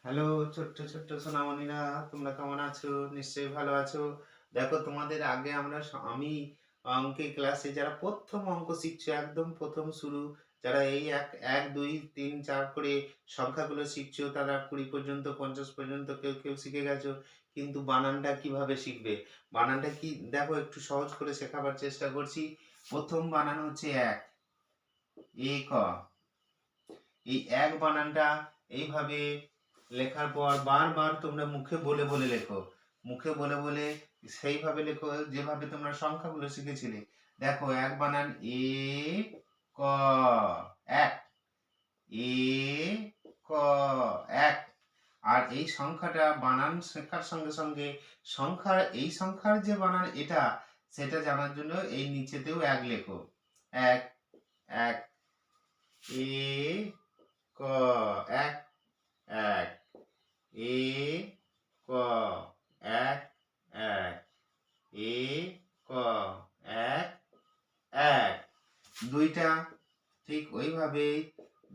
Hello ছোট্ট ছোট্ট সোনামণিরা, তোমরা কেমন আছো? নিশ্চয়ই ভালো আছো। দেখো, তোমাদের আগে আমি অঙ্কের ক্লাসে যারা প্রথম অঙ্ক শিখছো, একদম প্রথম শুরু, যারা এই এক এক দুই তিন চার করে সংখ্যাগুলো শিখছো, তারা 20 পর্যন্ত 50 পর্যন্ত কেউ কেউ শিখে গেছো। কিন্তু বানানটা কিভাবে শিখবে? বানানটা কি দেখো, একটু সহজ করে শেখাবার চেষ্টা করছি। প্রথম বানান হচ্ছে এক, এ ক। এই এক বানানটা এইভাবে লেখার পর বারবার তোমরা মুখে বলে বলে লেখো। মুখে বলে বলে সেইভাবে লেখো যেভাবে তোমরা সংখ্যাগুলো শিখেছিলে। দেখো, এক বানান এ ক, এক, এ ক, এক। আর এই সংখ্যাটা বানান শেখার সঙ্গে সঙ্গে সংখ্যার যে বানান এটা, সেটা জানার জন্য এই নিচেতেও এক লেখো। এক, এক, এ ক, এক, এক, এ ক, এক, এক, এ ক, এক, এক। দুইটা ঠিক ওইভাবেই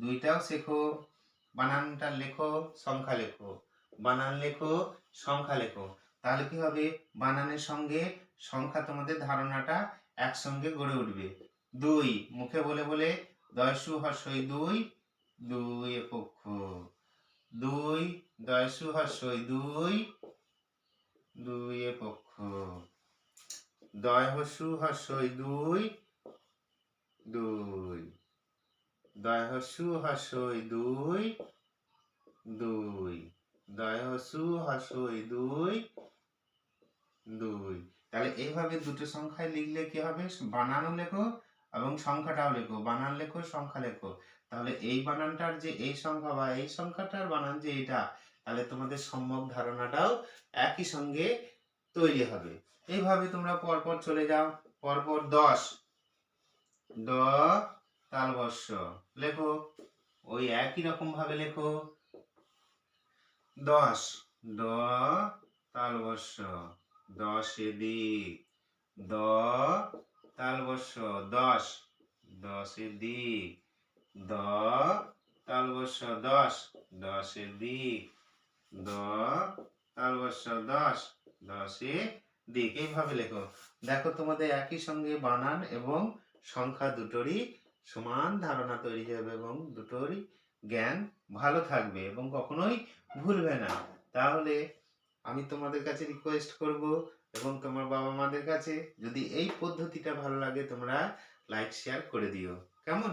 দুইটাও শেখো। বানানটা লেখো, সংখ্যা লেখো, বানান লেখো, সংখ্যা লেখো। তাহলে কি হবে? বানানের সঙ্গে সংখ্যা তোমাদের ধারণাটা একসঙ্গে গড়ে উঠবে। দুই, মুখে বলে বলে দয়সু হর্ষই দুই, দুই পক্ষ। দুই, দয়সু হর্ষই দুই, দুই পক্ষ। দয় হর্ষু হর্ষই দুই, দুই। দয় হর্ষু হর্ষই দুই, দুই। দয় হর্ষু হর্ষই দুই, দুই। তাহলে এইভাবে দুটো সংখ্যায় লিখলে কি হবে? বানানও লেখো এবং সংখ্যাটাও লেখো, বানান লেখো, সংখ্যা লেখো। তাহলে এই বানানটার যে এই সংখ্যা বা এই সংখ্যাটার বানান যে এটা, তাহলে তোমাদের সম্যক ধারণাটাও একই সঙ্গে তৈরি হবে। এইভাবে তোমরা পরপর চলে যাও। পরপর 10, ড তালবস্য লেখো, ওই একই রকম ভাবে লেখো। 10, ড তালবস্য, 10 দিক, দ তালবস্য, 10, 10 দিক, দ তালবস্য, 10, 10 দিক, দ তালবস্য, 10, 10 দিক। এইভাবে লেখো। দেখো, তোমাদের একই সঙ্গে বানান এবং সংখ্যা দুটোরই সমান ধারণা তৈরি হবে এবং দুটোরই জ্ঞান ভালো থাকবে এবং কখনোই ভুলবে না। তাহলে আমি তোমাদের কাছে রিকোয়েস্ট করব এবং তোমার বাবা মাদের কাছে, যদি এই পদ্ধতিটা ভালো লাগে তোমরা লাইক শেয়ার করে দিও। কেমন?